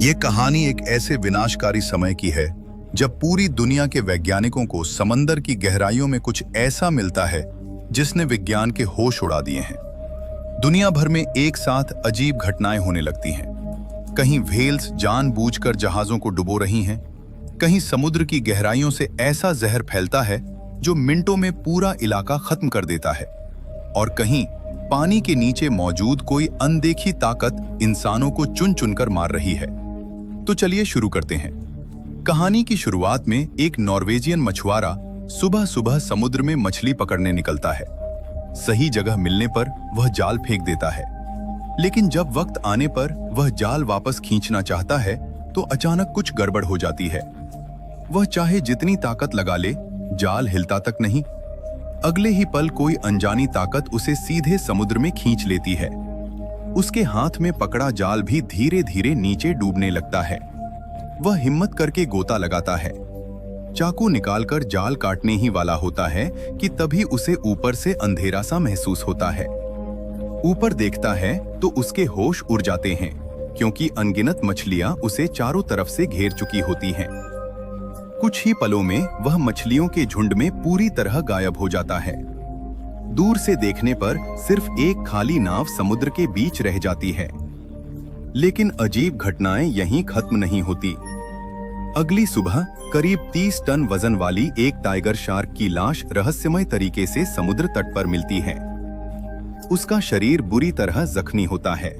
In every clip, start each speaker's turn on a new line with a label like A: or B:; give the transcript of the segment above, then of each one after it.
A: ये कहानी एक ऐसे विनाशकारी समय की है जब पूरी दुनिया के वैज्ञानिकों को समंदर की गहराइयों में कुछ ऐसा मिलता है जिसने विज्ञान के होश उड़ा दिए हैं। दुनिया भर में एक साथ अजीब घटनाएं होने लगती हैं। कहीं व्हेल्स जानबूझकर जहाजों को डुबो रही हैं, कहीं समुद्र की गहराइयों से ऐसा जहर फैलता है जो मिनटों में पूरा इलाका खत्म कर देता है, और कहीं पानी के नीचे मौजूद कोई अनदेखी ताकत इंसानों को चुन चुनकर मार रही है। तो चलिए शुरू करते हैं। कहानी की शुरुआत में एक नॉर्वेजियन मछुआरा सुबह सुबह समुद्र में मछली पकड़ने निकलता है। सही जगह मिलने पर वह जाल फेंक देता है, लेकिन जब वक्त आने पर वह जाल वापस खींचना चाहता है तो अचानक कुछ गड़बड़ हो जाती है। वह चाहे जितनी ताकत लगा ले, जाल हिलता तक नहीं। अगले ही पल कोई अनजानी ताकत उसे सीधे समुद्र में खींच लेती है। उसके हाथ में पकड़ा जाल भी धीरे धीरे नीचे डूबने लगता है। वह हिम्मत करके गोता लगाता है। चाकू निकालकर जाल काटने ही वाला होता है कि तभी उसे ऊपर से अंधेरा सा महसूस होता है। ऊपर देखता है तो उसके होश उड़ जाते हैं, क्योंकि अनगिनत मछलियां उसे चारों तरफ से घेर चुकी होती हैं। कुछ ही पलों में वह मछलियों के झुंड में पूरी तरह गायब हो जाता है। दूर से देखने पर सिर्फ एक खाली नाव समुद्र के बीच रह जाती है। लेकिन अजीब घटनाएं यहीं खत्म नहीं होती। अगली सुबह करीब 30 टन वजन वाली एक टाइगर शार्क की लाश रहस्यमय तरीके से समुद्र तट पर मिलती है। उसका शरीर बुरी तरह जख्मी होता है।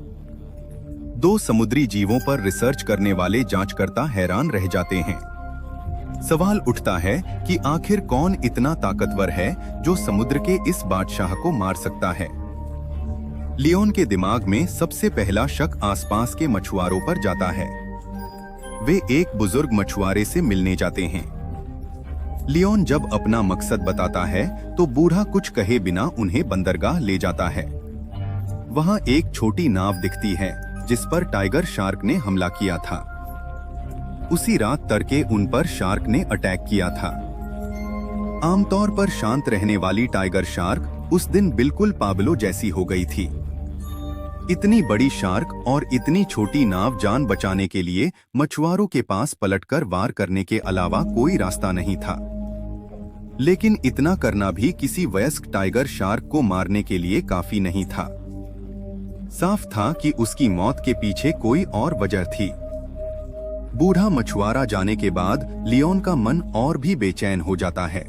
A: 2 समुद्री जीवों पर रिसर्च करने वाले जांचकर्ता हैरान रह जाते हैं। सवाल उठता है कि आखिर कौन इतना ताकतवर है जो समुद्र के इस बादशाह को मार सकता है। लियोन के दिमाग में सबसे पहला शक आसपास के मछुआरों पर जाता है। वे एक बुजुर्ग मछुआरे से मिलने जाते हैं। लियोन जब अपना मकसद बताता है तो बूढ़ा कुछ कहे बिना उन्हें बंदरगाह ले जाता है। वहां एक छोटी नाव दिखती है जिस पर टाइगर शार्क ने हमला किया था। उसी रात तड़के उन पर शार्क ने अटैक किया था। आमतौर पर शांत रहने वाली टाइगर शार्क उस दिन बिल्कुल पाब्लो जैसी हो गई थी। इतनी बड़ी शार्क और इतनी छोटी नाव जान बचाने के लिए मछुआरों के पास पलटकर वार करने के अलावा कोई रास्ता नहीं था। लेकिन इतना करना भी किसी वयस्क टाइगर शार्क को मारने के लिए काफी नहीं था। साफ था कि उसकी मौत के पीछे कोई और वजह थी। बूढ़ा मछुआरा जाने के बाद लियोन का मन और भी बेचैन हो जाता है।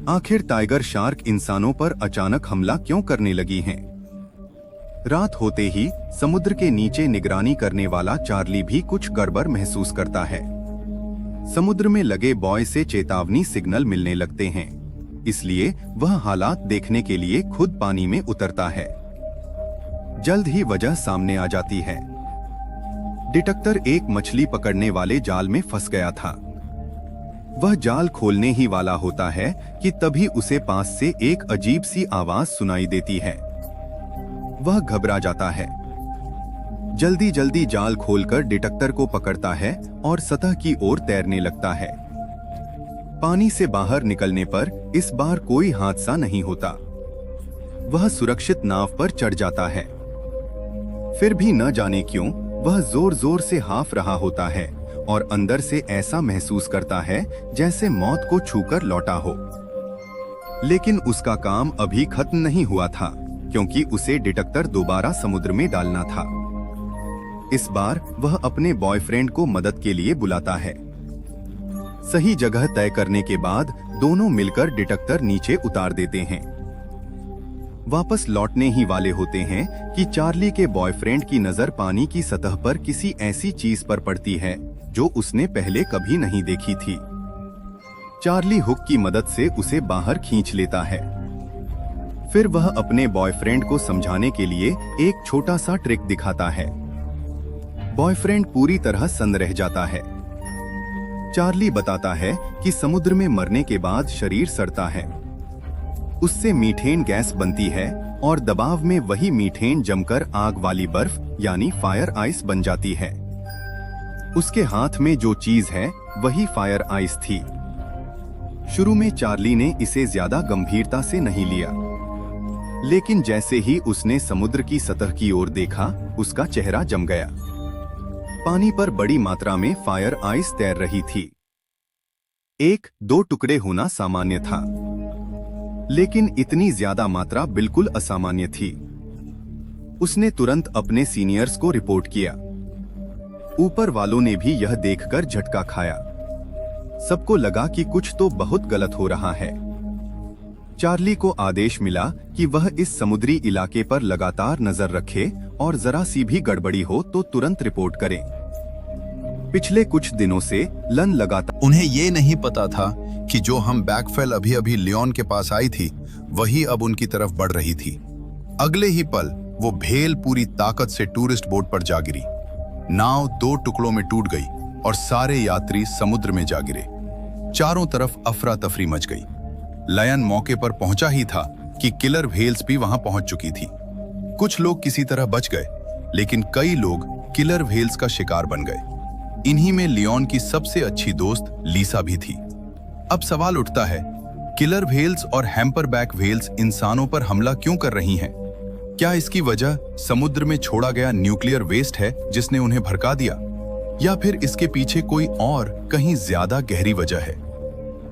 A: आखिर टाइगर शार्क इंसानों पर अचानक हमला क्यों करने लगी हैं? रात होते ही समुद्र के नीचे निगरानी करने वाला चार्ली भी कुछ गड़बड़ महसूस करता है। समुद्र में लगे बॉय से चेतावनी सिग्नल मिलने लगते हैं, इसलिए वह हालात देखने के लिए खुद पानी में उतरता है। जल्द ही वजह सामने आ जाती है। डिटेक्टर एक मछली पकड़ने वाले जाल में फंस गया था। वह जाल खोलने ही वाला होता है कि तभी उसे पास से एक अजीब सी आवाज सुनाई देती है। वह घबरा जाता है। जल्दी जल्दी जाल खोलकर डिटेक्टर को पकड़ता है और सतह की ओर तैरने लगता है। पानी से बाहर निकलने पर इस बार कोई हादसा नहीं होता। वह सुरक्षित नाव पर चढ़ जाता है। फिर भी न जाने क्यों वह जोर जोर से हाफ रहा होता है और अंदर से ऐसा महसूस करता है जैसे मौत को छूकर लौटा हो। लेकिन उसका काम अभी खत्म नहीं हुआ था, क्योंकि उसे डिटेक्टर दोबारा समुद्र में डालना था। इस बार वह अपने बॉयफ्रेंड को मदद के लिए बुलाता है। सही जगह तय करने के बाद दोनों मिलकर डिटेक्टर नीचे उतार देते हैं। वापस लौटने ही वाले होते हैं कि चार्ली के बॉयफ्रेंड की नजर पानी की सतह पर किसी ऐसी चीज पर पड़ती है जो उसने पहले कभी नहीं देखी थी। चार्ली हुक की मदद से उसे बाहर खींच लेता है। फिर वह अपने बॉयफ्रेंड को समझाने के लिए एक छोटा सा ट्रिक दिखाता है। बॉयफ्रेंड पूरी तरह सन्न रह जाता है। चार्ली बताता है कि समुद्र में मरने के बाद शरीर सड़ता है। उससे मीथेन गैस बनती है और दबाव में वही मीथेन जमकर आग वाली बर्फ यानी फायर आइस बन जाती है। उसके हाथ में जो चीज है वही फायर आइस थी। शुरू में चार्ली ने इसे ज्यादा गंभीरता से नहीं लिया, लेकिन जैसे ही उसने समुद्र की सतह की ओर देखा, उसका चेहरा जम गया।
B: पानी पर बड़ी मात्रा में फायर आइस तैर रही थी। एक दो टुकड़े होना सामान्य था, लेकिन इतनी ज्यादा मात्रा बिल्कुल असामान्य थी। उसने तुरंत अपने सीनियर्स को रिपोर्ट किया। ऊपर वालों ने भी यह देखकर झटका खाया। सबको लगा कि कुछ तो बहुत गलत हो रहा है। चार्ली को आदेश मिला कि वह इस समुद्री इलाके पर लगातार नजर रखे और जरा सी भी गड़बड़ी हो तो तुरंत रिपोर्ट करें। पिछले कुछ दिनों से लन लगातार
A: उन्हें ये नहीं पता था कि जो हम बैकफेल अभी अभी लियोन के पास आई थी वही अब उनकी तरफ बढ़ रही थी। अगले ही पल वो भेल पूरी ताकत से टूरिस्ट बोट पर जा गिरी। नाव 2 टुकड़ों में टूट गई और सारे यात्री समुद्र में जा गिरे। चारों तरफ अफरा तफरी मच गई। लयन मौके पर पहुंचा ही था कि किलर व्हेल्स भी वहां पहुंच चुकी थी। कुछ लोग किसी तरह बच गए, लेकिन कई लोग किलर व्हेल्स का शिकार बन गए। इन्हीं में लियोन की सबसे अच्छी दोस्त लीसा भी थी। अब सवाल उठता है, किलर व्हेल्स और हैम्परबैक व्हेल्स इंसानों पर हमला क्यों कर रही हैं? क्या इसकी वजह समुद्र में छोड़ा गया न्यूक्लियर वेस्ट है जिसने उन्हें भड़का दिया, या फिर इसके पीछे कोई और कहीं ज्यादा गहरी वजह है?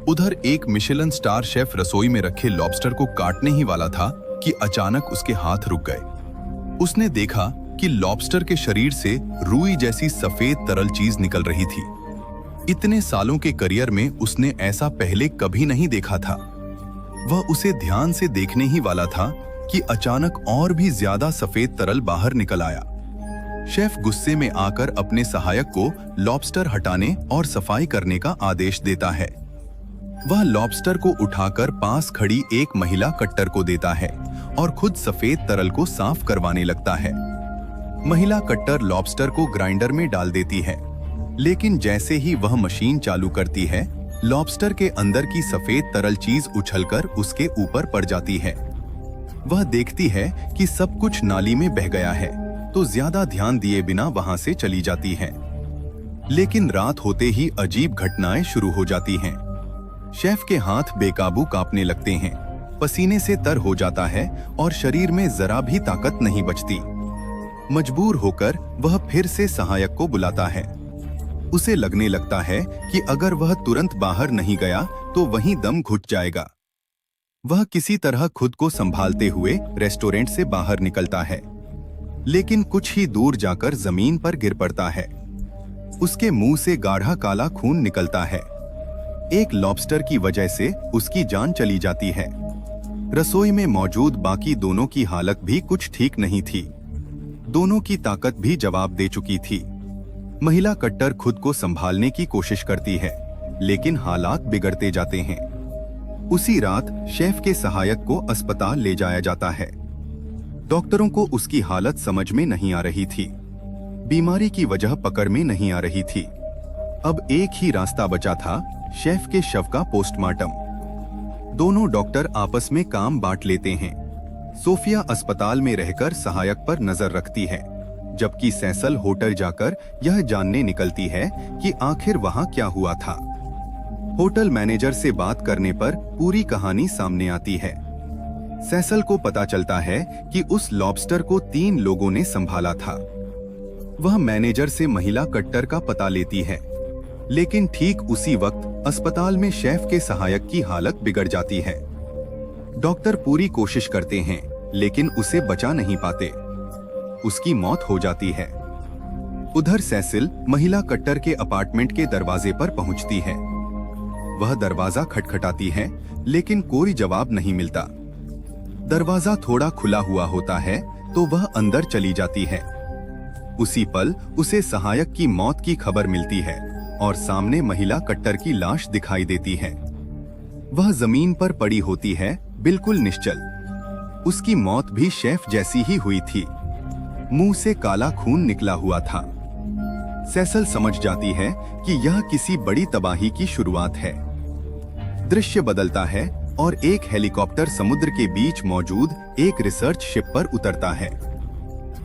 A: उधर एक मिशेलन स्टार शेफ रसोई में रखे लॉबस्टर को काटने ही वाला था कि अचानक उसके हाथ रुक गए। उसने देखा कि लॉबस्टर के शरीर से रुई जैसी सफेद तरल चीज निकल रही थी। इतने सालों के करियर में उसने ऐसा पहले कभी नहीं देखा था। वह उसे ध्यान से देखने ही वाला था कि अचानक और भी ज्यादा सफेद तरल बाहर निकल आया। शेफ गुस्से में आकर अपने सहायक को लॉबस्टर हटाने और सफाई करने का आदेश देता है। वह लॉबस्टर को उठाकर पास खड़ी एक महिला कट्टर को देता है और खुद सफेद तरल को साफ करवाने लगता है। महिला कट्टर लॉबस्टर को ग्राइंडर में डाल देती है, लेकिन जैसे ही वह मशीन चालू करती है, लॉबस्टर के अंदर की सफेद तरल चीज उछलकर उसके ऊपर पड़ जाती है। वह देखती है कि सब कुछ नाली में बह गया है, तो ज्यादा ध्यान दिए बिना वहां से चली जाती है। लेकिन रात होते ही अजीब घटनाएं शुरू हो जाती हैं। शेफ के हाथ बेकाबू कांपने लगते हैं, पसीने से तर हो जाता है और शरीर में जरा भी ताकत नहीं बचती। मजबूर होकर वह फिर से सहायक को बुलाता है। उसे लगने लगता है कि अगर वह तुरंत बाहर नहीं गया तो वहीं दम घुट जाएगा। वह किसी तरह खुद को संभालते हुए रेस्टोरेंट से बाहर निकलता है, लेकिन कुछ ही दूर जाकर जमीन पर गिर पड़ता है। उसके मुंह से गाढ़ा काला खून निकलता है। एक लॉबस्टर की वजह से उसकी जान चली जाती है। रसोई में मौजूद बाकी दोनों की हालत भी कुछ ठीक नहीं थी। दोनों की ताकत भी जवाब दे चुकी थी। महिला कट्टर खुद को संभालने की कोशिश करती है, लेकिन हालात बिगड़ते जाते हैं। उसी रात शेफ के सहायक को अस्पताल ले जाया जाता है। डॉक्टरों को उसकी हालत समझ में नहीं आ रही थी। बीमारी की वजह पकड़ में नहीं आ रही थी। अब एक ही रास्ता बचा था, शेफ के शव का पोस्टमार्टम। दोनों डॉक्टर आपस में काम बांट लेते हैं। सोफिया अस्पताल में रहकर सहायक पर नजर रखती है, जबकि सैसल होटल जाकर यह जानने निकलती है कि आखिर वहां क्या हुआ था। होटल मैनेजर से बात करने पर पूरी कहानी सामने आती है। सैसल को पता चलता है कि उस लॉबस्टर को 3 लोगों ने संभाला था। वह मैनेजर से महिला कट्टर का पता लेती है, लेकिन ठीक उसी वक्त अस्पताल में शेफ के सहायक की हालत बिगड़ जाती है। डॉक्टर पूरी कोशिश करते हैं, लेकिन उसे बचा नहीं पाते। उसकी मौत हो जाती है। उधर सैसिल महिला कट्टर के अपार्टमेंट के दरवाजे पर पहुंचती है। वह दरवाजा खटखटाती है, लेकिन कोई जवाब नहीं मिलता। दरवाजा थोड़ा खुला हुआ होता है तो वह अंदर चली जाती है। उसी पल उसे सहायक की मौत की खबर मिलती है और सामने महिला कट्टर की लाश दिखाई देती है। वह जमीन पर पड़ी होती है, बिल्कुल निश्चल। उसकी मौत भी शेफ जैसी ही हुई थी। मुंह से काला खून निकला हुआ था। सैसल समझ जाती है कि यह किसी बड़ी तबाही की शुरुआत है। दृश्य बदलता है और एक हेलीकॉप्टर समुद्र के बीच मौजूद एक रिसर्च शिप पर उतरता है।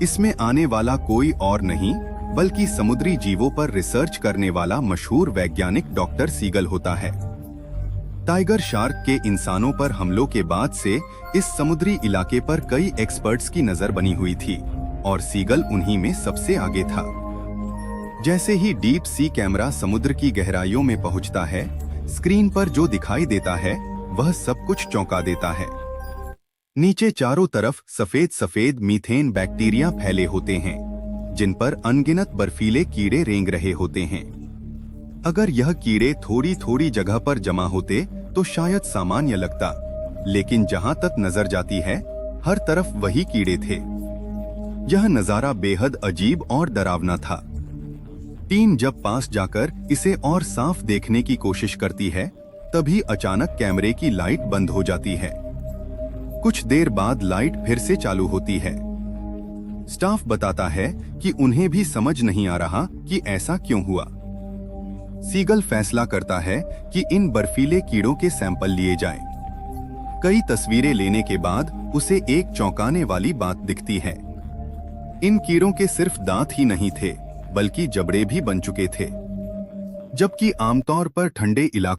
A: इसमें आने वाला कोई और नहीं बल्कि समुद्री जीवों पर रिसर्च करने वाला मशहूर वैज्ञानिक डॉक्टर सीगल होता है। टाइगर शार्क के इंसानों पर हमलों के बाद से इस समुद्री इलाके पर कई एक्सपर्ट्स की नजर बनी हुई थी और सीगल उन्हीं में सबसे आगे था।
B: जैसे ही डीप सी कैमरा समुद्र की गहराइयों में पहुंचता है, स्क्रीन पर जो दिखाई देता है वह सब कुछ चौंका देता है। नीचे चारों तरफ सफेद सफेद मीथेन बैक्टीरिया फैले होते हैं, जिन पर अनगिनत बर्फीले कीड़े रेंग रहे होते हैं। अगर यह कीड़े थोड़ी थोड़ी जगह पर जमा होते तो शायद सामान्य लगता, लेकिन जहां तक नजर जाती है हर तरफ वही कीड़े थे। यह नजारा बेहद अजीब और डरावना था। टीम जब पास जाकर इसे और साफ देखने की कोशिश करती है, तभी अचानक कैमरे की लाइट बंद हो जाती है। कुछ देर बाद लाइट फिर से चालू होती है। स्टाफ बताता है कि उन्हें भी समझ नहीं आ रहा कि ऐसा क्यों हुआ। सीगल फैसला करता है कि इन बर्फीले कीड़ों के सैंपल लिए जाएं। कई तस्वीरें लेने के बाद उसे एक चौंकाने वाली बात दिखती है। इन कीड़ों के सिर्फ दांत ही नहीं थे, बल्कि जबड़े भी बन चुके थे। जबकि आमतौर पर ठंडे इलाकों